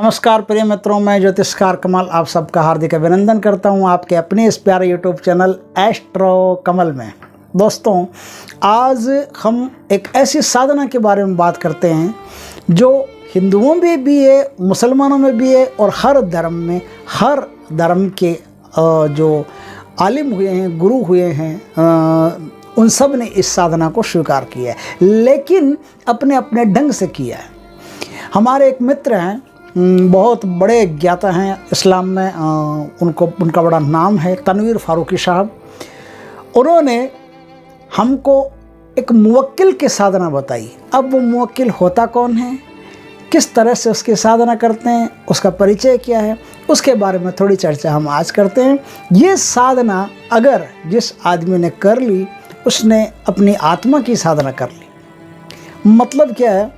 नमस्कार प्रिय मित्रों, मैं ज्योतिषकार कमल आप सबका हार्दिक अभिनंदन करता हूं आपके अपने इस प्यारे यूट्यूब चैनल एस्ट्रो कमल में। दोस्तों, आज हम एक ऐसी साधना के बारे में बात करते हैं जो हिंदुओं में भी है, मुसलमानों में भी है और हर धर्म में, हर धर्म के जो आलिम हुए हैं, गुरु हुए हैं, उन सब ने इस साधना को स्वीकार किया है, लेकिन अपने अपने ढंग से किया है। हमारे एक मित्र हैं, बहुत बड़े ज्ञाता हैं इस्लाम में, उनका बड़ा नाम है तनवीर फारूकी साहब। उन्होंने हमको एक मुवक्किल की साधना बताई। अब वो मुवक्किल होता कौन है, किस तरह से उसकी साधना करते हैं, उसका परिचय क्या है, उसके बारे में थोड़ी चर्चा हम आज करते हैं। ये साधना अगर जिस आदमी ने कर ली, उसने अपनी आत्मा की साधना कर ली। मतलब क्या है,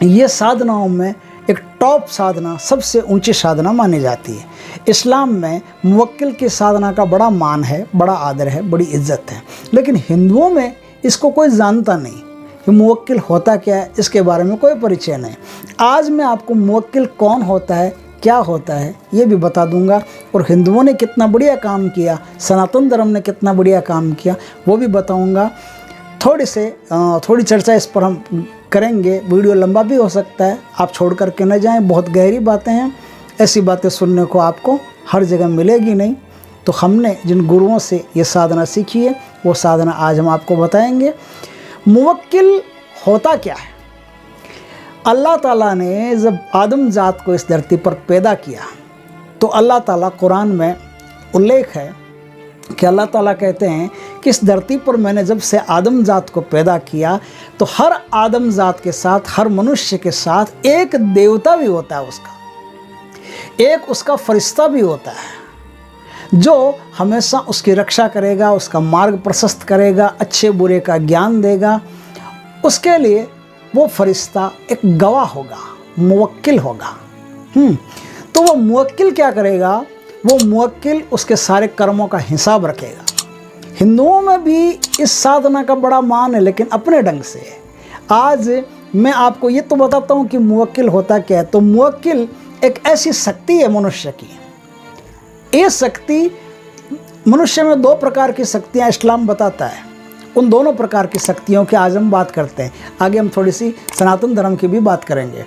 ये साधनाओं में एक टॉप साधना, सबसे ऊंची साधना मानी जाती है। इस्लाम में मुवक्किल की साधना का बड़ा मान है, बड़ा आदर है, बड़ी इज्जत है, लेकिन हिंदुओं में इसको कोई जानता नहीं कि मुवक्किल होता क्या है, इसके बारे में कोई परिचय नहीं। आज मैं आपको मुवक्किल कौन होता है, क्या होता है, ये भी बता दूंगा, और हिंदुओं ने कितना बढ़िया काम किया, सनातन धर्म ने कितना बढ़िया काम किया, वो भी बताऊंगा। थोड़ी चर्चा इस पर हम करेंगे। वीडियो लंबा भी हो सकता है, आप छोड़ करके न जाएं, बहुत गहरी बातें हैं। ऐसी बातें सुनने को आपको हर जगह मिलेगी नहीं। तो हमने जिन गुरुओं से ये साधना सीखी है, वो साधना आज हम आपको बताएंगे। मुवक्किल होता क्या है? अल्लाह ताला ने जब आदम जात को इस धरती पर पैदा किया, तो अल्लाह ताला कुरान में उल्लेख है कि अल्लाह ताला कहते हैं कि इस धरती पर मैंने जब से आदम जात को पैदा किया, तो हर आदम जात के साथ, हर मनुष्य के साथ एक देवता भी होता है, एक उसका फरिश्ता भी होता है, जो हमेशा उसकी रक्षा करेगा, उसका मार्ग प्रशस्त करेगा, अच्छे बुरे का ज्ञान देगा। उसके लिए वो फरिश्ता एक गवाह होगा, मुवक्किल होगा। तो वो मुवक्किल क्या करेगा? वो मुवक्किल उसके सारे कर्मों का हिसाब रखेगा। हिंदुओं में भी इस साधना का बड़ा मान है, लेकिन अपने ढंग से। आज मैं आपको ये तो बताता हूँ कि मुवक्किल होता क्या है। तो मुवक्किल एक ऐसी शक्ति है मनुष्य की। ये शक्ति, मनुष्य में दो प्रकार की शक्तियाँ इस्लाम बताता है। उन दोनों प्रकार की शक्तियों की आज हम बात करते हैं। आगे हम थोड़ी सी सनातन धर्म की भी बात करेंगे।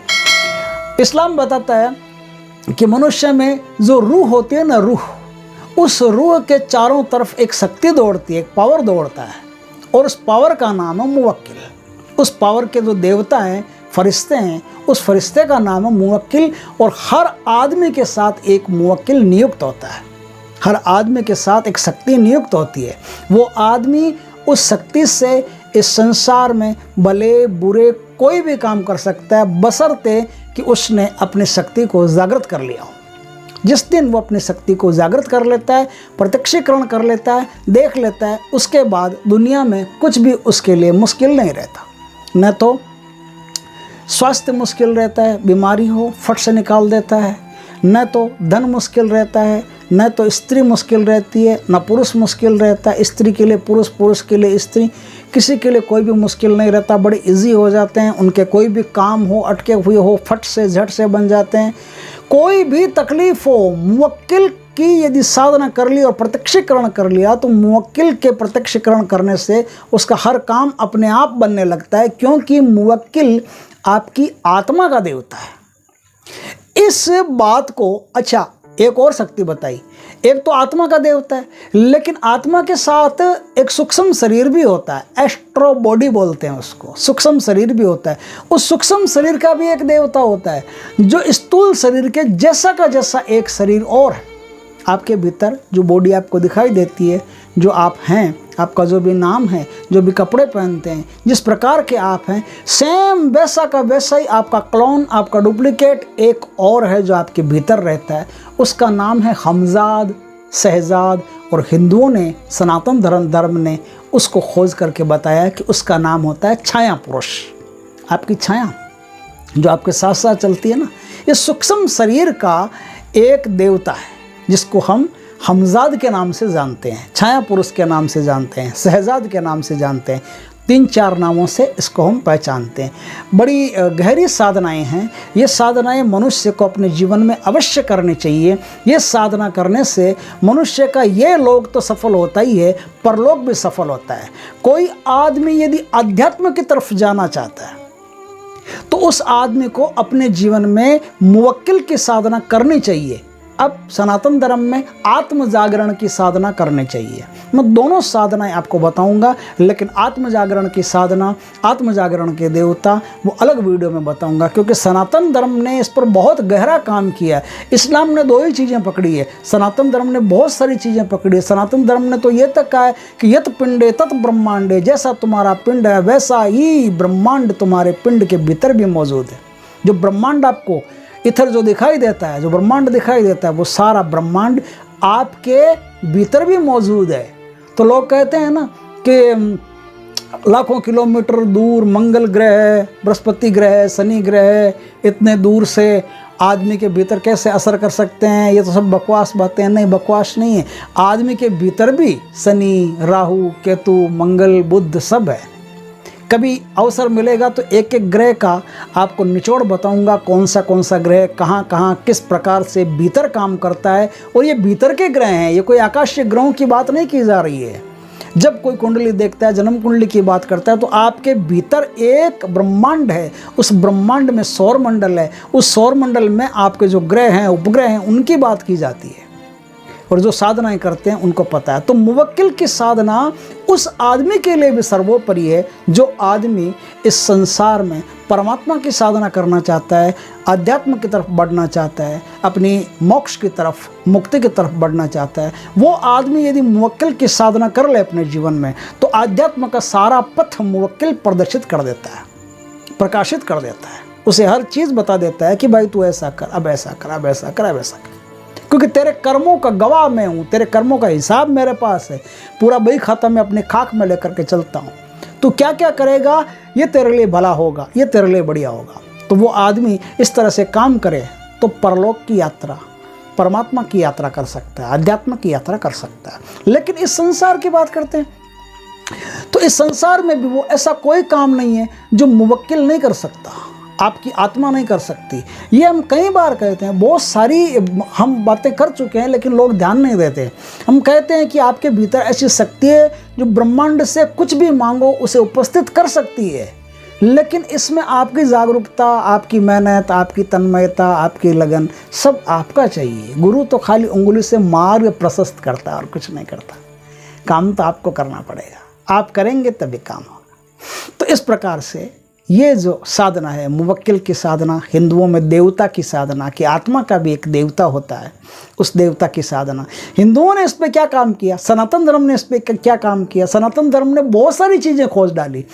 इस्लाम बताता है कि मनुष्य में जो रूह होती है ना, रूह, उस रूह के चारों तरफ एक शक्ति दौड़ती है, एक पावर दौड़ता है, और उस पावर का नाम है मुवक्किल। उस पावर के जो देवता हैं, फरिश्ते हैं, उस फरिश्ते का नाम है मुवक्किल। और हर आदमी के साथ एक मुवक्किल नियुक्त होता है, हर आदमी के साथ एक शक्ति नियुक्त होती है। वो आदमी उस शक्ति से इस संसार में भले बुरे कोई भी काम कर सकता है, बशर्ते कि उसने अपनी शक्ति को जागृत कर लिया हो। जिस दिन वो अपनी शक्ति को जागृत कर लेता है, प्रत्यक्षीकरण कर लेता है, देख लेता है, उसके बाद दुनिया में कुछ भी उसके लिए मुश्किल नहीं रहता। न तो स्वास्थ्य मुश्किल रहता है, बीमारी हो फट से निकाल देता है, न तो धन मुश्किल रहता है, न तो स्त्री मुश्किल रहती है, न पुरुष मुश्किल रहता है। स्त्री के लिए पुरुष, पुरुष के लिए स्त्री, किसी के लिए कोई भी मुश्किल नहीं रहता, बड़े इजी हो जाते हैं। उनके कोई भी काम हो, अटके हुए हो, फट से झट से बन जाते हैं। कोई भी तकलीफ हो, मुवक्किल की यदि साधना कर ली और प्रत्यक्षीकरण कर लिया, तो मुवक्किल के प्रत्यक्षीकरण करने से उसका हर काम अपने आप बनने लगता है, क्योंकि मुवक्किल आपकी आत्मा का देवता है। इस बात को, अच्छा, एक और शक्ति बताई। एक तो आत्मा का देवता है, लेकिन आत्मा के साथ एक सूक्ष्म शरीर भी होता है, एस्ट्रो बॉडी बोलते हैं उसको, सूक्ष्म शरीर भी होता है। उस सूक्ष्म शरीर का भी एक देवता होता है, जो स्थूल शरीर के जैसा का जैसा एक शरीर और है। आपके भीतर जो बॉडी आपको दिखाई देती है, जो आप हैं, आपका जो भी नाम है, जो भी कपड़े पहनते हैं, जिस प्रकार के आप हैं, सेम वैसा का वैसा ही आपका क्लोन, आपका डुप्लीकेट एक और है जो आपके भीतर रहता है। उसका नाम है हमजाद, शहजाद। और हिंदुओं ने, सनातन धर्म ने उसको खोज करके बताया कि उसका नाम होता है छाया पुरुष। आपकी छाया जो आपके साथ साथ चलती है ना, ये सूक्ष्म शरीर का एक देवता है, जिसको हम हमजाद के नाम से जानते हैं, छाया पुरुष के नाम से जानते हैं, शहजाद के नाम से जानते हैं। 3-4 नामों से इसको हम पहचानते हैं। बड़ी गहरी साधनाएं हैं। ये साधनाएं मनुष्य को अपने जीवन में अवश्य करनी चाहिए। ये साधना करने से मनुष्य का ये लोक तो सफल होता ही है, परलोक भी सफल होता है। कोई आदमी यदि अध्यात्म की तरफ जाना चाहता है तो उस आदमी को अपने जीवन में मुवक्किल की साधना करनी चाहिए। अब सनातन धर्म में आत्म जागरण की साधना करनी चाहिए। मैं दोनों साधनाएं आपको बताऊंगा, लेकिन आत्म जागरण की साधना, आत्म जागरण के देवता वो अलग वीडियो में बताऊंगा, क्योंकि सनातन धर्म ने इस पर बहुत गहरा काम किया है। इस्लाम ने 2 ही चीज़ें पकड़ी है, सनातन धर्म ने बहुत सारी चीज़ें पकड़ी है। सनातन धर्म ने तो ये तक कहा है कि यत पिंडे तत् ब्रह्मांडे, जैसा तुम्हारा पिंड है वैसा ही ब्रह्मांड तुम्हारे पिंड के भीतर भी मौजूद है। जो ब्रह्मांड आपको इधर जो दिखाई देता है, जो ब्रह्मांड दिखाई देता है, वो सारा ब्रह्मांड आपके भीतर भी मौजूद है। तो लोग कहते हैं ना कि लाखों किलोमीटर दूर मंगल ग्रह, बृहस्पति ग्रह, शनि ग्रह इतने दूर से आदमी के भीतर कैसे असर कर सकते हैं, ये तो सब बकवास बातें हैं। नहीं, बकवास नहीं है। आदमी के भीतर भी शनि, राहु, केतु, मंगल, बुध सब है। कभी अवसर मिलेगा तो एक एक ग्रह का आपको निचोड़ बताऊंगा, कौन सा ग्रह कहाँ कहाँ किस प्रकार से भीतर काम करता है। और ये भीतर के ग्रह हैं, ये कोई आकाशीय ग्रहों की बात नहीं की जा रही है। जब कोई कुंडली देखता है, जन्म कुंडली की बात करता है, तो आपके भीतर एक ब्रह्मांड है, उस ब्रह्मांड में सौर मंडल है, उस सौर मंडल में आपके जो ग्रह हैं, उपग्रह हैं, उनकी बात की जाती है। और जो साधनाएं करते हैं उनको पता है। तो मुवक्किल की साधना उस आदमी के लिए भी सर्वोपरि है जो आदमी इस संसार में परमात्मा की साधना करना चाहता है, अध्यात्म की तरफ बढ़ना चाहता है, अपनी मोक्ष की तरफ, मुक्ति की तरफ बढ़ना चाहता है। वो आदमी यदि मुवक्किल की साधना कर ले अपने जीवन में, तो अध्यात्म का सारा पथ मुवक्किल प्रदर्शित कर देता है, प्रकाशित कर देता है। उसे हर चीज़ बता देता है कि भाई तू ऐसा कर, अब ऐसा कर, अब ऐसा कर, अब ऐसा कर, क्योंकि तेरे कर्मों का गवाह मैं हूँ, तेरे कर्मों का हिसाब मेरे पास है। पूरा बही खाता मैं अपने खाक में लेकर के चलता हूँ। तू क्या क्या करेगा ये तेरे लिए भला होगा, ये तेरे लिए बढ़िया होगा। तो वो आदमी इस तरह से काम करे तो परलोक की यात्रा, परमात्मा की यात्रा कर सकता है, अध्यात्म की यात्रा कर सकता है। लेकिन इस संसार की बात करते हैं तो इस संसार में भी वो ऐसा कोई काम नहीं है जो मुवक्किल नहीं कर सकता, आपकी आत्मा नहीं कर सकती। ये हम कई बार कहते हैं, बहुत सारी हम बातें कर चुके हैं, लेकिन लोग ध्यान नहीं देते। हम कहते हैं कि आपके भीतर ऐसी शक्ति है जो ब्रह्मांड से कुछ भी मांगो उसे उपस्थित कर सकती है, लेकिन इसमें आपकी जागरूकता, आपकी मेहनत, आपकी तन्मयता, आपकी लगन सब आपका चाहिए। गुरु तो खाली उंगली से मार्ग प्रशस्त करता है और कुछ नहीं करता। काम तो आपको करना पड़ेगा, आप करेंगे तभी काम होगा। तो इस प्रकार से ये जो साधना है मुवक्किल की साधना, हिंदुओं में देवता की साधना, कि आत्मा का भी एक देवता होता है, उस देवता की साधना। हिंदुओं ने इस पर क्या काम किया, सनातन धर्म ने इस पर क्या काम किया। सनातन धर्म ने बहुत सारी चीज़ें खोज डाली।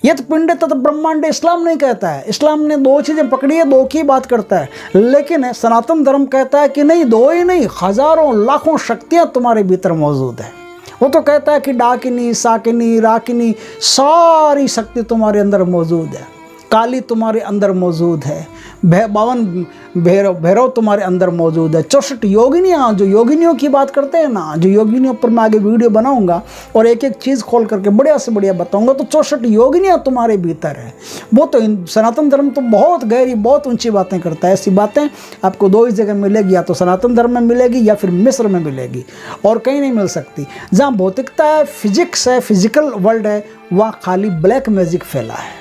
यत पिंड तत् ब्रह्मांड इस्लाम नहीं कहता है, इस्लाम ने 2 चीज़ें पकड़ी है, 2 की बात करता है। लेकिन सनातन धर्म कहता है कि नहीं, 2 ही नहीं, हजारों लाखों शक्तियाँ तुम्हारे भीतर मौजूद है। वो तो कहता है कि डाकिनी, साकिनी, राकिनी सारी शक्ति तुम्हारे अंदर मौजूद है। काली तुम्हारे अंदर मौजूद है, 52 भैरव तुम्हारे अंदर मौजूद है, 64 योगिनियाँ, जो योगिनियों की बात करते हैं ना, जो योगिनियों पर मैं आगे वीडियो बनाऊंगा और एक एक चीज़ खोल करके बढ़िया से बढ़िया बताऊंगा। तो 64 योगिनियाँ तुम्हारे भीतर है। वो तो सनातन धर्म तो बहुत गहरी, बहुत ऊंची बातें करता है। ऐसी बातें आपको 2 ही जगह मिलेगी, या तो सनातन धर्म में मिलेगी या फिर मिस्र में मिलेगी, और कहीं नहीं मिल सकती। जहाँ भौतिकता है, फिजिक्स है, फिजिकल वर्ल्ड है, वहाँ खाली ब्लैक मैजिक फैला है।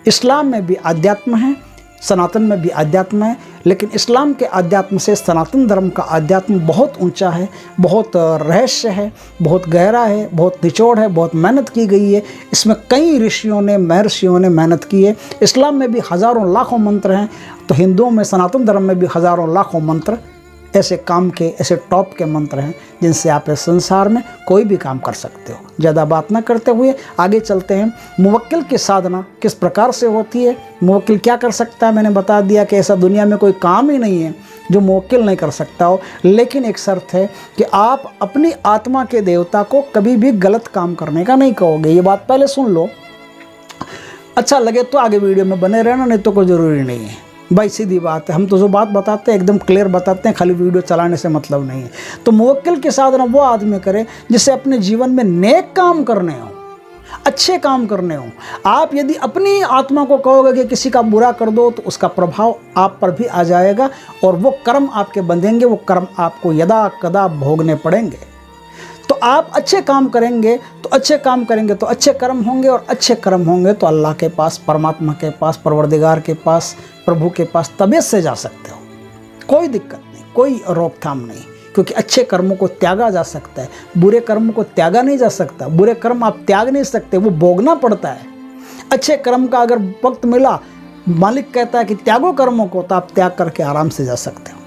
इस्लाम में भी अध्यात्म है, सनातन में भी अध्यात्म है, लेकिन इस्लाम के अध्यात्म से सनातन धर्म का अध्यात्म बहुत ऊंचा है, बहुत रहस्य है, बहुत गहरा है, बहुत निचोड़ है, बहुत मेहनत की गई है। इसमें कई ऋषियों ने, महर्षियों ने मेहनत की है। इस्लाम में भी हज़ारों लाखों मंत्र हैं, तो हिंदुओं में, सनातन धर्म में भी हज़ारों लाखों मंत्र, ऐसे काम के, ऐसे टॉप के मंत्र हैं जिनसे आप इस संसार में कोई भी काम कर सकते हो। ज़्यादा बात ना करते हुए आगे चलते हैं। मुवक्किल की साधना किस प्रकार से होती है, मुवक्किल क्या कर सकता है। मैंने बता दिया कि ऐसा दुनिया में कोई काम ही नहीं है जो मुवक्किल नहीं कर सकता हो, लेकिन एक शर्त है कि आप अपनी आत्मा के देवता को कभी भी गलत काम करने का नहीं कहोगे। ये बात पहले सुन लो, अच्छा लगे तो आगे वीडियो में बने रहना, नहीं तो कोई ज़रूरी नहीं है भाई। सीधी बात है, हम तो जो बात बताते हैं एकदम क्लियर बताते हैं, खाली वीडियो चलाने से मतलब नहीं है। तो मुवक्किल की साधना वो आदमी करे जिसे अपने जीवन में नेक काम करने हो, अच्छे काम करने हों। आप यदि अपनी आत्मा को कहोगे कि किसी का बुरा कर दो तो उसका प्रभाव आप पर भी आ जाएगा और वो कर्म आपके बंधेंगे, वो कर्म आपको यदा कदा भोगने पड़ेंगे। तो आप अच्छे काम करेंगे तो अच्छे काम करेंगे तो अच्छे कर्म होंगे, और अच्छे कर्म होंगे तो अल्लाह के पास, परमात्मा के पास, परवरदिगार के पास, प्रभु के पास तबीयत से जा सकते हो। कोई दिक्कत नहीं, कोई रोकथाम नहीं, क्योंकि अच्छे कर्मों को त्यागा जा सकता है, बुरे कर्मों को त्यागा नहीं जा सकता। बुरे कर्म आप त्याग नहीं सकते, वो भोगना पड़ता है। अच्छे कर्म का अगर वक्त मिला, मालिक कहता है कि त्यागो कर्मों को, तो आप त्याग करके आराम से जा सकते हो।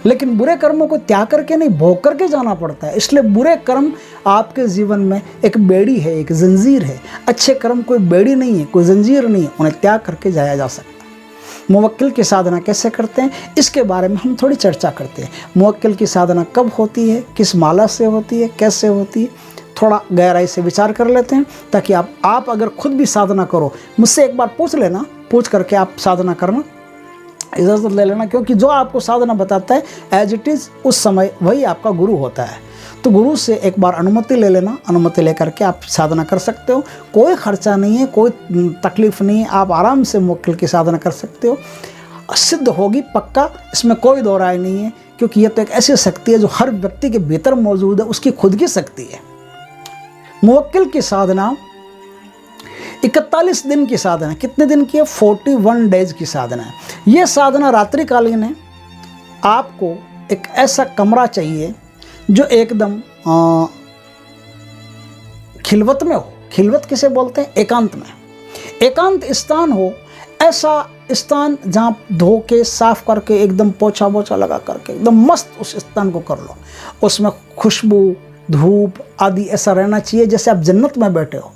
लेकिन बुरे कर्मों को त्याग करके नहीं, भोग करके जाना पड़ता है। इसलिए बुरे कर्म आपके जीवन में एक बेड़ी है, एक जंजीर है। अच्छे कर्म कोई बेड़ी नहीं है, कोई जंजीर नहीं है, उन्हें त्याग करके जाया जा सकता है। मुवक्किल की साधना कैसे करते हैं, इसके बारे में हम थोड़ी चर्चा करते हैं। मुवक्किल की साधना कब होती है, किस माला से होती है, कैसे होती है, थोड़ा गहराई से विचार कर लेते हैं, ताकि आप अगर खुद भी साधना करो, मुझसे एक बार पूछ लेना, पूछ करके आप साधना करना, इजाज़त ले लेना। क्योंकि जो आपको साधना बताता है एज इट इज़ उस समय वही आपका गुरु होता है। तो गुरु से एक बार अनुमति ले लेना, अनुमति लेकर के आप साधना कर सकते हो। कोई खर्चा नहीं है, कोई तकलीफ़ नहीं है, आप आराम से मुवक्किल की साधना कर सकते हो। सिद्ध होगी पक्का, इसमें कोई दो राय नहीं है, क्योंकि यह तो एक ऐसी शक्ति है जो हर व्यक्ति के भीतर मौजूद है, उसकी खुद की शक्ति है। मुवक्किल की साधना 41 दिन की साधना है। कितने दिन की है? 41 डेज की साधना है। ये साधना रात्रिकालीन है। आपको एक ऐसा कमरा चाहिए जो एकदम खिलवत में हो। खिलवत किसे बोलते हैं? एकांत में। एकांत स्थान हो, ऐसा स्थान जहाँ धो के साफ करके एकदम पोछा वोछा लगा करके एकदम मस्त उस स्थान को कर लो। उसमें खुशबू, धूप आदि ऐसा रहना चाहिए जैसे आप जन्नत में बैठे हो,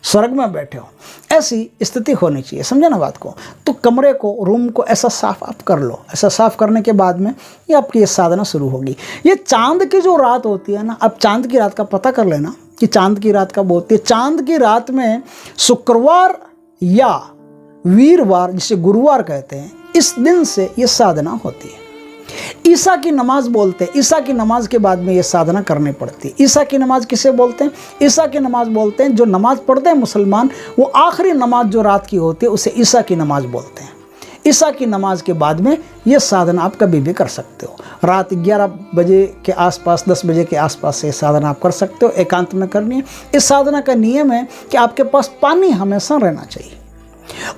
स्वर्ग में बैठे हो, ऐसी स्थिति होनी चाहिए। समझे ना बात को? तो कमरे को, रूम को ऐसा साफ आप कर लो। ऐसा साफ करने के बाद में ये आपकी ये साधना शुरू होगी। ये चांद की जो रात होती है ना, अब चांद की रात का पता कर लेना कि चांद की रात कब होती है। चांद की रात में शुक्रवार या वीरवार, जिसे गुरुवार कहते हैं, इस दिन से ये साधना होती है। ईसा की नमाज बोलते हैं। ईसा की नमाज के बाद में ये साधना करनी पड़ती है। ईसा की नमाज किसे बोलते हैं? ईसा की नमाज बोलते हैं, जो नमाज पढ़ते हैं मुसलमान, वो आखिरी नमाज जो रात की होती है उसे ईसा की नमाज बोलते हैं। ईसा की नमाज के बाद में ये साधना आप कभी भी कर सकते हो। रात 11 बजे के आसपास, 10 बजे के आसपास से साधना आप कर सकते हो। एकांत में करनी है। इस साधना का नियम है कि आपके पास पानी हमेशा रहना चाहिए,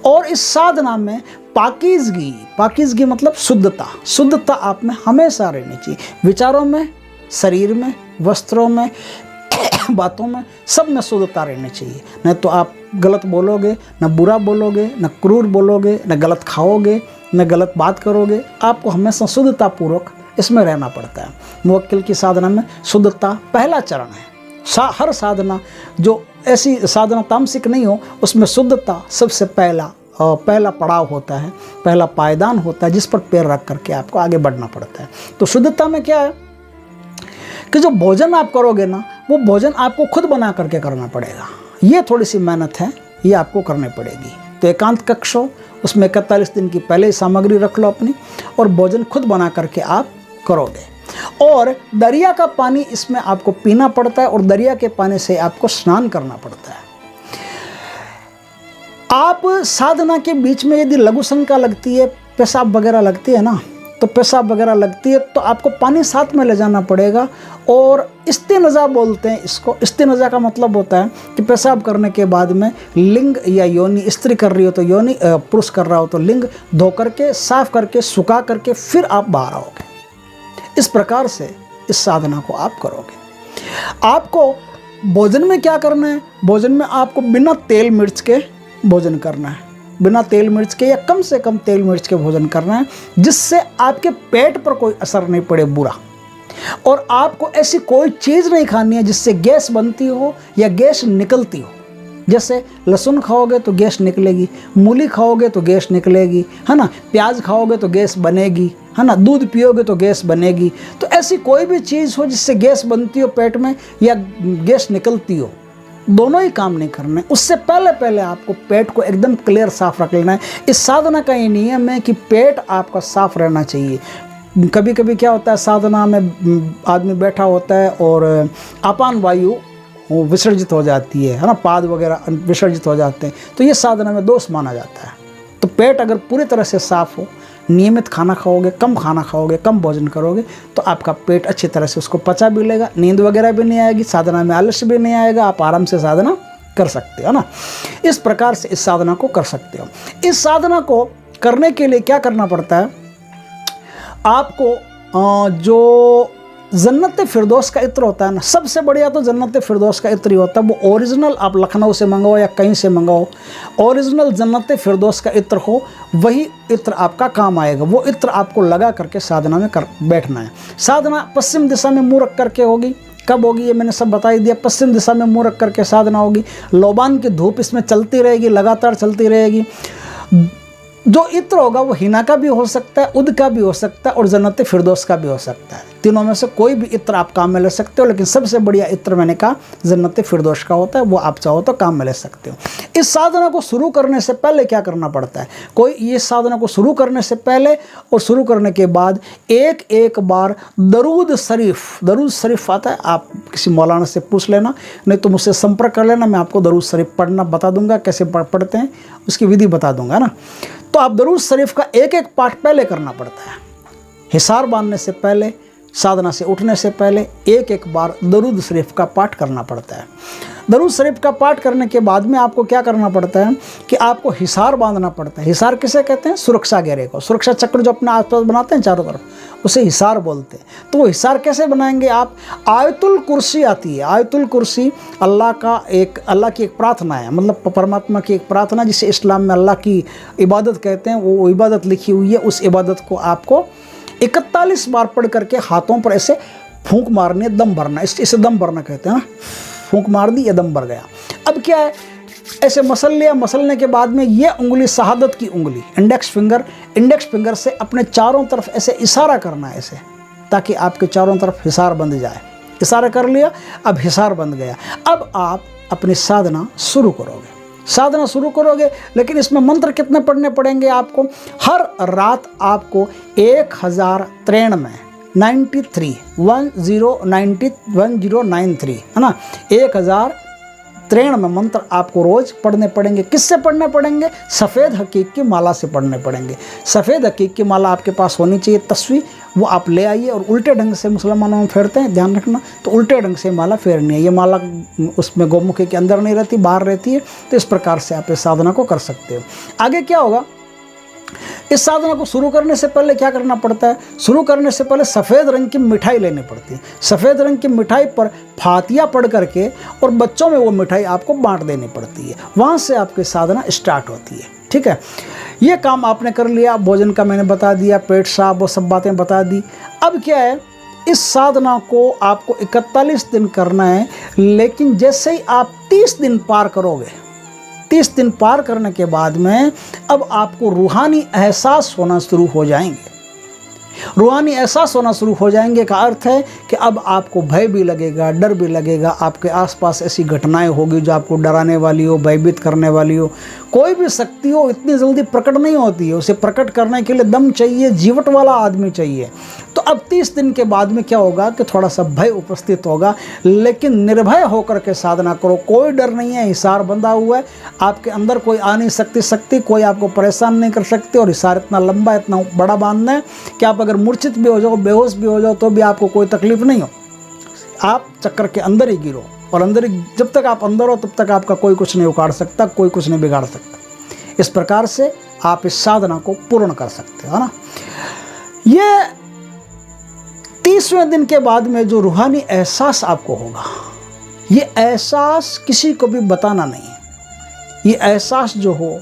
और इस साधना में पाकीज़गी, पाकीज़गी मतलब शुद्धता, शुद्धता आप में हमेशा रहनी चाहिए। विचारों में, शरीर में, वस्त्रों में, बातों में, सब में शुद्धता रहनी चाहिए। नहीं तो आप गलत बोलोगे, न बुरा बोलोगे, न क्रूर बोलोगे, न गलत खाओगे, न गलत बात करोगे। आपको हमेशा शुद्धतापूर्वक इसमें रहना पड़ता है। मुवक्किल की साधना में शुद्धता पहला चरण है। हर साधना, जो ऐसी साधना तामसिक नहीं हो, उसमें शुद्धता सबसे पहला पड़ाव होता है, पहला पायदान होता है, जिस पर पैर रख करके आपको आगे बढ़ना पड़ता है। तो शुद्धता में क्या है कि जो भोजन आप करोगे ना, वो भोजन आपको खुद बना करके करना पड़ेगा। ये थोड़ी सी मेहनत है, ये आपको करनी पड़ेगी। तो एकांत कक्ष हो, उसमें 41 दिन की पहले ही सामग्री रख लो अपनी, और भोजन खुद बना करके आप करोगे। और दरिया का पानी इसमें आपको पीना पड़ता है, और दरिया के पानी से आपको स्नान करना पड़ता है। आप साधना के बीच में यदि लघु शंका लगती है, पेशाब वगैरह लगती है ना, तो पेशाब वगैरह लगती है तो आपको पानी साथ में ले जाना पड़ेगा। और इस्तिनजा बोलते हैं इसको। इस्तिनजा का मतलब होता है कि पेशाब करने के बाद में लिंग या योनि, स्त्री कर रही हो तो योनि, पुरुष कर रहा हो तो लिंग, धो करके, साफ करके, सुखा करके फिर आप बाहर आओगे। इस प्रकार से इस साधना को आप करोगे। आपको भोजन में क्या करना है? भोजन में आपको बिना तेल मिर्च के भोजन करना है। बिना तेल मिर्च के या कम से कम तेल मिर्च के भोजन करना है, जिससे आपके पेट पर कोई असर नहीं पड़े बुरा। और आपको ऐसी कोई चीज़ नहीं खानी है जिससे गैस बनती हो या गैस निकलती हो। जैसे लहसुन खाओगे तो गैस निकलेगी, मूली खाओगे तो गैस निकलेगी, है ना, प्याज खाओगे तो गैस बनेगी, है ना, दूध पियोगे तो गैस बनेगी। तो ऐसी कोई भी चीज़ हो जिससे गैस बनती हो पेट में या गैस निकलती हो, दोनों ही काम नहीं करने। उससे पहले आपको पेट को एकदम क्लियर साफ रख लेना है। इस साधना का ये नियम है कि पेट आपका साफ रहना चाहिए। कभी कभी क्या होता है, साधना में आदमी बैठा होता है और अपान वायु वो विसर्जित हो जाती है ना, पाद वगैरह विसर्जित हो जाते हैं, तो ये साधना में दोष माना जाता है। तो पेट अगर पूरी तरह से साफ हो, नियमित खाना खाओगे, कम खाना खाओगे, कम भोजन करोगे, तो आपका पेट अच्छी तरह से उसको पचा भी लेगा, नींद वगैरह भी नहीं आएगी, साधना में आलस्य भी नहीं आएगा, आप आराम से साधना कर सकते हो ना। इस प्रकार से इस साधना को कर सकते हो। इस साधना को करने के लिए क्या करना पड़ता है, आपको जो जन्नत फिरदौस का इत्र होता है ना, सबसे बढ़िया तो जन्नत फिरदौस का इत्र ही होता है। वो ओरिजिनल आप लखनऊ से मंगाओ या कहीं से मंगाओ, ओरिजिनल जन्नत फिरदौस का इत्र हो, वही इत्र आपका काम आएगा। वो इत्र आपको लगा करके साधना में कर बैठना है। साधना पश्चिम दिशा में मुँह रख करके होगी। कब होगी ये मैंने सब बता ही दिया। पश्चिम दिशा में मुँह रख करके साधना होगी। लोबान की धूप इसमें चलती रहेगी, लगातार चलती रहेगी। जो इत्र होगा वो हिना का भी हो सकता है, उद का भी हो सकता है और जन्नत फिरदौस का भी हो सकता है। तीनों में से कोई भी इत्र आप काम में ले सकते हो, लेकिन सबसे बढ़िया इत्र मैंने कहा जन्नत फिरदौस का होता है, वो आप चाहो तो काम में ले सकते हो। इस साधना को शुरू करने से पहले क्या करना पड़ता है, कोई ये साधना को शुरू करने से पहले और शुरू करने के बाद एक एक बार दरूद शरीफ आता है, आप किसी मौलाना से पूछ लेना, नहीं तो मुझसे संपर्क कर लेना, मैं आपको दरूद शरीफ पढ़ना बता दूंगा, कैसे पढ़ते हैं उसकी विधि बता दूंगा ना। तो आप दरूद शरीफ का एक एक पाठ पहले करना पड़ता है। हिसार बांधने से पहले, साधना से उठने से पहले एक एक बार दरूद शरीफ का पाठ करना पड़ता है। दरूद शरीफ का पाठ करने के बाद में आपको क्या करना पड़ता है कि आपको हिसार बांधना पड़ता है। हिसार किसे कहते हैं, सुरक्षा घेरे को, सुरक्षा चक्र जो अपने आसपास बनाते हैं चारों तरफ, उसे हिसार बोलते हैं। तो वो हिसार कैसे बनाएंगे आप, आयतुल कुर्सी आती है। आयतुल कुर्सी अल्लाह की एक प्रार्थना है, मतलब परमात्मा की एक प्रार्थना, जिसे इस्लाम में अल्लाह की इबादत कहते हैं। वो इबादत लिखी हुई है, उस इबादत को आपको 41 बार पढ़ करके हाथों पर ऐसे फूंक मारनी है, दम भरना, इसे दम भरना कहते हैं ना। फूंक मार दी, ये दम भर गया। अब क्या है, ऐसे मसल लिया, मसलने के बाद में ये उंगली, शहादत की उंगली, इंडेक्स फिंगर से अपने चारों तरफ ऐसे इशारा करना है ऐसे, ताकि आपके चारों तरफ हिसार बंध जाए। इशारा कर लिया, अब हिसार बंध गया। अब आप अपनी साधना शुरू करोगे। लेकिन इसमें मंत्र कितने पढ़ने पड़ेंगे आपको, हर रात आपको 1093 है ना, 1093 मंत्र आपको रोज पढ़ने पड़ेंगे। किससे पढ़ने पड़ेंगे, सफ़ेद हकीक की माला से पढ़ने पड़ेंगे। सफ़ेद हकीक की माला आपके पास होनी चाहिए, तस्वीर, वो आप ले आइए। और उल्टे ढंग से मुसलमानों में फेरते हैं, ध्यान रखना, तो उल्टे ढंग से माला फेरनी है। ये माला उसमें गोमुखी के अंदर नहीं रहती, बाहर रहती है। तो इस प्रकार से आप इस साधना को कर सकते हो। आगे क्या होगा, इस साधना को शुरू करने से पहले क्या करना पड़ता है, शुरू करने से पहले सफ़ेद रंग की मिठाई लेनी पड़ती है। सफ़ेद रंग की मिठाई पर फातिया पढ़ करके और बच्चों में वो मिठाई आपको बांट देनी पड़ती है। वहाँ से आपकी साधना स्टार्ट होती है। ठीक है, ये काम आपने कर लिया। भोजन का मैंने बता दिया, पेट साफ, वो सब बातें बता दी। अब क्या है, इस साधना को आपको 41 दिन करना है। लेकिन जैसे ही आप 30 दिन पार करोगे, 30 दिन पार करने के बाद में अब आपको रूहानी एहसास होना शुरू हो जाएंगे। रूहानी एहसास होना शुरू हो जाएंगे का अर्थ है कि अब आपको भय भी लगेगा, डर भी लगेगा। आपके आसपास ऐसी घटनाएं होगी जो आपको डराने वाली हो, भयभीत करने वाली हो। कोई भी शक्ति हो इतनी जल्दी प्रकट नहीं होती है, उसे प्रकट करने के लिए दम चाहिए, जीवट वाला आदमी चाहिए। तो अब 30 दिन के बाद में क्या होगा कि थोड़ा सा भय उपस्थित होगा, लेकिन निर्भय होकर के साधना करो। कोई डर नहीं है, हिसार बंधा हुआ है, आपके अंदर कोई आ नहीं सकती, कोई आपको परेशान नहीं कर सकती। और हिसार इतना लंबा, इतना बड़ा बांधना है कि आप अगर मूर्छित भी हो जाओ, बेहोश भी हो जाओ, तो भी आपको कोई तकलीफ नहीं हो। आप चक्कर के अंदर ही गिरो, और अंदर ही, जब तक आप अंदर हो तब तक आपका कोई कुछ नहीं उखाड़ सकता, कोई कुछ नहीं बिगाड़ सकता। इस प्रकार से आप इस साधना को पूर्ण कर सकते हो ना। ये 30वें दिन के बाद में जो रूहानी एहसास आपको होगा, ये एहसास किसी को भी बताना नहीं है। ये एहसास जो हो,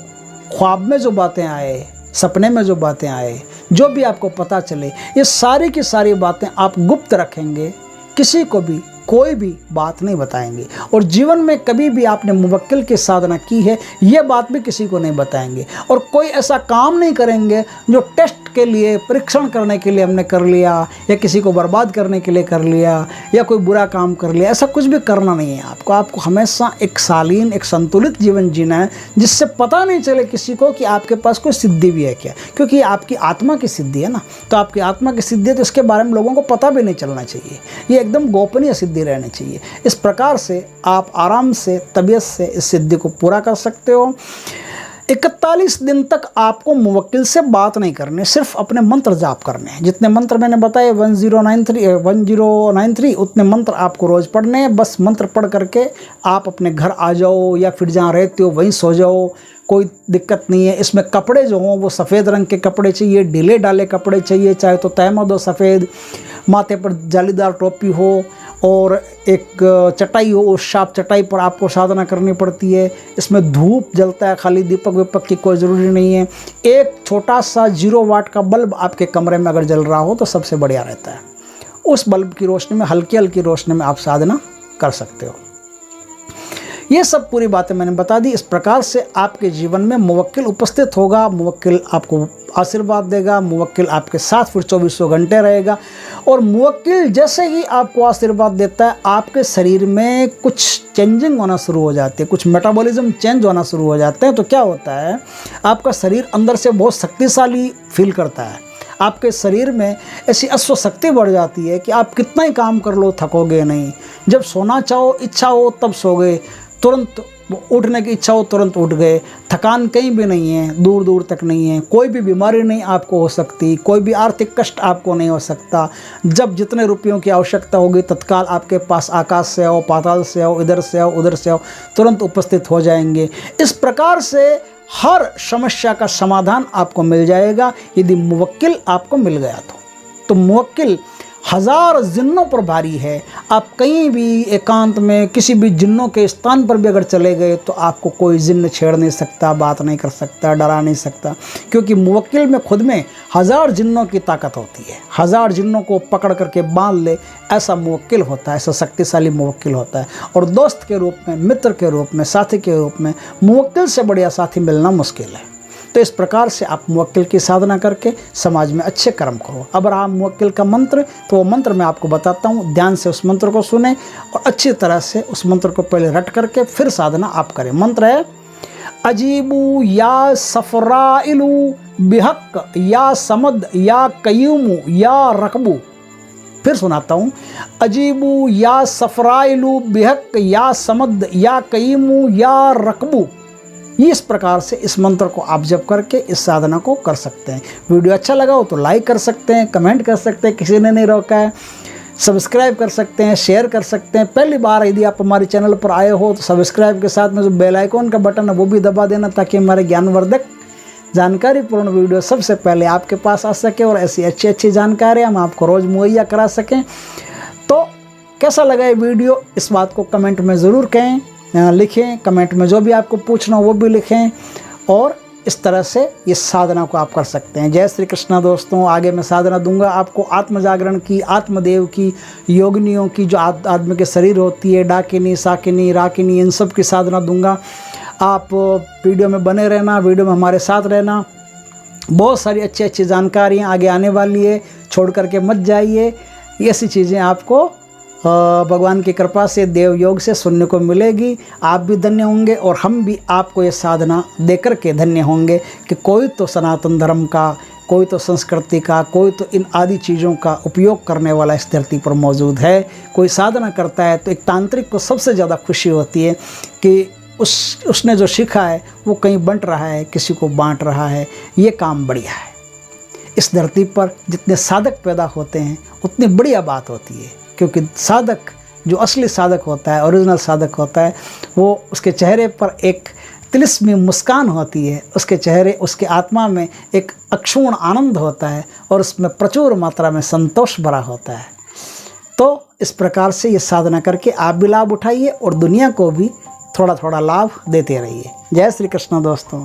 ख्वाब में जो बातें आए, सपने में जो बातें आए, जो भी आपको पता चले, ये सारी की सारी बातें आप गुप्त रखेंगे, किसी को भी कोई भी बात नहीं बताएंगे। और जीवन में कभी भी आपने मुवक्किल की साधना की है, ये बात भी किसी को नहीं बताएंगे। और कोई ऐसा काम नहीं करेंगे जो टेस्ट के लिए, परीक्षण करने के लिए हमने कर लिया, या किसी को बर्बाद करने के लिए कर लिया, या कोई बुरा काम कर लिया, ऐसा कुछ भी करना नहीं है आपको हमेशा एक शालीन, एक संतुलित जीवन जीना है, जिससे पता नहीं चले किसी को कि आपके पास कोई सिद्धि भी है क्या, क्योंकि ये आपकी आत्मा की सिद्धि है ना। तो आपकी आत्मा की सिद्धि है तो इसके बारे में लोगों को पता भी नहीं चलना चाहिए, ये एकदम गोपनीय सिद्धि रहनी चाहिए। इस प्रकार से आप आराम से, तबीयत से इस सिद्धि को पूरा कर सकते हो। 41 दिन तक आपको मुवक्किल से बात नहीं करनी, सिर्फ अपने मंत्र जाप करने हैं। जितने मंत्र मैंने बताए 1093 उतने मंत्र आपको रोज़ पढ़ने हैं। बस मंत्र पढ़ करके आप अपने घर आ जाओ, या फिर जहाँ रहते हो वहीं सो जाओ, कोई दिक्कत नहीं है। इसमें कपड़े जो हों वो सफ़ेद रंग के कपड़े चाहिए, ढीले ढाले कपड़े चाहिए, चाहे तो तहमद हो सफ़ेद, माथे पर जालीदार टोपी हो, और एक चटाई हो, उस शाप चटाई पर आपको साधना करनी पड़ती है। इसमें धूप जलता है, खाली दीपक विपक की कोई ज़रूरी नहीं है। एक छोटा सा 0 वाट का बल्ब आपके कमरे में अगर जल रहा हो तो सबसे बढ़िया रहता है। उस बल्ब की रोशनी में, हल्की हल्की रोशनी में आप साधना कर सकते हो। ये सब पूरी बातें मैंने बता दी। इस प्रकार से आपके जीवन में मुवक्किल उपस्थित होगा, मुवक्किल आपको आशीर्वाद देगा, मुवक्किल आपके साथ फिर 24 घंटे रहेगा। और मुवक्किल जैसे ही आपको आशीर्वाद देता है, आपके शरीर में कुछ चेंजिंग होना शुरू हो जाती है, कुछ मेटाबॉलिज्म चेंज होना शुरू हो जाते हैं। तो क्या होता है, आपका शरीर अंदर से बहुत शक्तिशाली फील करता है। आपके शरीर में ऐसी अश्वशक्ति बढ़ जाती है कि आप कितना ही काम कर लो थकोगे नहीं। जब सोना चाहो, इच्छा हो तब सो गए, तुरंत उठने की इच्छा हो तुरंत उठ गए, थकान कहीं भी नहीं है, दूर दूर तक नहीं है, कोई भी बीमारी नहीं आपको हो सकती, कोई भी आर्थिक कष्ट आपको नहीं हो सकता। जब जितने रुपयों की आवश्यकता होगी तत्काल आपके पास आकाश से आओ, पाताल से आओ, इधर से आओ, उधर से आओ, तुरंत उपस्थित हो जाएंगे। इस प्रकार से हर समस्या का समाधान आपको मिल जाएगा यदि मुवक्किल आपको मिल गया तो मुवक्किल 1000 जिन्नों पर भारी है। आप कहीं भी एकांत में किसी भी जिन्नों के स्थान पर भी अगर चले गए तो आपको कोई जिन्न छेड़ नहीं सकता, बात नहीं कर सकता, डरा नहीं सकता, क्योंकि मुवक्किल में खुद में 1000 जिन्नों की ताकत होती है। 1000 जिन्नों को पकड़ करके बांध ले, ऐसा मुवक्किल होता है, ऐसा शक्तिशाली मुवक्किल होता है। और दोस्त के रूप में, मित्र के रूप में, साथी के रूप में मुवक्किल से बढ़िया साथी मिलना मुश्किल है। तो इस प्रकार से आप मुवक्किल की साधना करके समाज में अच्छे कर्म करो। अब रहा मुवक्किल का मंत्र, तो वो मंत्र मैं आपको बताता हूँ, ध्यान से उस मंत्र को सुने और अच्छी तरह से उस मंत्र को पहले रट करके फिर साधना आप करें। मंत्र है अजीबू या सफराइलू बिहक या समद या कयूमू या रकबू। फिर सुनाता हूँ, अजीबू या सफराइलू बिहक या समद या कयूमू या रकबू। इस प्रकार से इस मंत्र को आप जप करके इस साधना को कर सकते हैं। वीडियो अच्छा लगा हो तो लाइक कर सकते हैं, कमेंट कर सकते हैं, किसी ने नहीं रोका है, सब्सक्राइब कर सकते हैं, शेयर कर सकते हैं। पहली बार यदि आप हमारे चैनल पर आए हो तो सब्सक्राइब के साथ में जो बेल आइकॉन का बटन है वो भी दबा देना, ताकि हमारे ज्ञानवर्धक जानकारीपूर्ण वीडियो सबसे पहले आपके पास आ सके और ऐसी अच्छी अच्छी जानकारी हम आपको रोज़ मुहैया करा सकें। तो कैसा लगा ये वीडियो, इस बात को कमेंट में ज़रूर कहें, लिखें। कमेंट में जो भी आपको पूछना हो वो भी लिखें, और इस तरह से इस साधना को आप कर सकते हैं। जय श्री कृष्णा दोस्तों। आगे मैं साधना दूंगा आपको आत्म जागरण की, आत्मदेव की, योगिनियों की, जो आदमी के शरीर होती है, डाकिनी, साकिनी, राकिनी, इन सब की साधना दूंगा। आप वीडियो में बने रहना, वीडियो में हमारे साथ रहना। बहुत सारी अच्छी अच्छी जानकारियाँ आगे आने वाली है, छोड़ करके मत जाइए। ऐसी चीज़ें आपको भगवान की कृपा से, देव योग से सुनने को मिलेगी। आप भी धन्य होंगे और हम भी आपको ये साधना देकर के धन्य होंगे कि कोई तो सनातन धर्म का, कोई तो संस्कृति का, कोई तो इन आदि चीज़ों का उपयोग करने वाला इस धरती पर मौजूद है। कोई साधना करता है तो एक तांत्रिक को सबसे ज़्यादा खुशी होती है कि उसने जो सीखा है वो कहीं बंट रहा है, किसी को बांट रहा है। ये काम बढ़िया है। इस धरती पर जितने साधक पैदा होते हैं उतनी बढ़िया बात होती है, क्योंकि साधक, जो असली साधक होता है, ओरिजिनल साधक होता है, वो उसके चेहरे पर एक तिलिस्मी मुस्कान होती है, उसके चेहरे, उसके आत्मा में एक अक्षुण्ण आनंद होता है और उसमें प्रचुर मात्रा में संतोष भरा होता है। तो इस प्रकार से ये साधना करके आप भी लाभ उठाइए और दुनिया को भी थोड़ा थोड़ा लाभ देते रहिए। जय श्री कृष्ण दोस्तों।